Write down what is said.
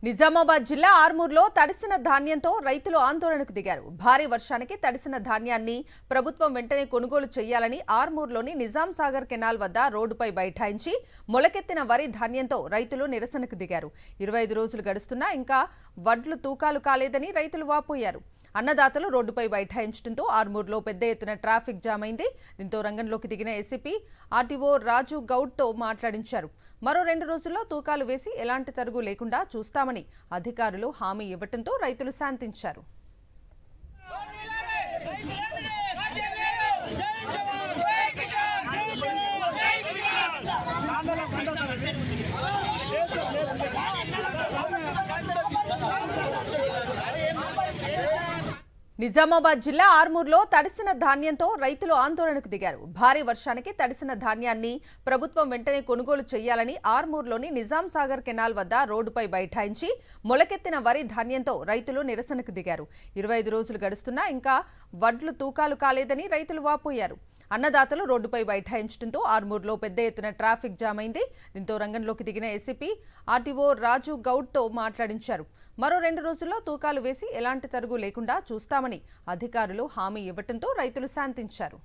నిజామాబాద్ జిల్లా ఆర్మూర్లో తడిసిన ధాన్యంతో రైతులు ఆందోళనకు దిగారు. భారీ వర్షానికి తడిసిన ధాన్యాన్ని ప్రభుత్వం వెంటనే కొనుగోలు చేయాలని ఆర్మూర్లోని నిజాం సాగర్ కెనాల్ వద్ద రోడ్డుపై బైఠాయించి మొలకెత్తిన వరి ధాన్యంతో రైతులు నిరసనకు దిగారు. 25 రోజులు గడుస్తున్నా ఇంకా వడ్లు తూకాలు కాలేదని రైతులు వాపోయారు. అన్నదాతలు రోడ్డుపై బైఠాయించడంతో ఆర్మూర్లో పెద్ద ఎత్తున ట్రాఫిక్ జామ్ అయింది. దీంతో రంగంలోకి దిగిన ఏసీపీ ఆర్టీఓ రాజు గౌడ్తో మాట్లాడించారు. మరో 2 రోజుల్లో తూకాలు వేసి ఎలాంటి తరుగు లేకుండా చూస్తామని అధికారులు హామీ ఇవ్వడంతో రైతులు శాంతించారు. నిజామాబాద్ జిల్లా ఆర్మూర్లో తడిసిన ధాన్యంతో రైతులు ఆందోళనకు దిగారు. భారీ వర్షానికి తడిసిన ధాన్యాన్ని ప్రభుత్వం వెంటనే కొనుగోలు చేయాలని ఆర్మూర్లోని నిజాం సాగర్ కెనాల్ వద్ద రోడ్డుపై బైఠాయించి మొలకెత్తిన వరి ధాన్యంతో రైతులు నిరసనకు దిగారు. 25 రోజులు గడుస్తున్నా ఇంకా వడ్లు తూకాలు కాలేదని రైతులు వాపోయారు. అన్నదాతలు రోడ్డుపై బైఠాయించడంతో ఆర్మూర్లో పెద్ద ఎత్తున ట్రాఫిక్ జామ్ అయింది. దీంతో రంగంలోకి దిగిన ఏసీపీ ఆర్టీఓ రాజు గౌడ్తో మాట్లాడించారు. మరో 2 రోజుల్లో తూకాలు వేసి ఎలాంటి తరుగు లేకుండా చూస్తామని అధికారులు హామీ ఇవ్వడంతో రైతులు శాంతించారు.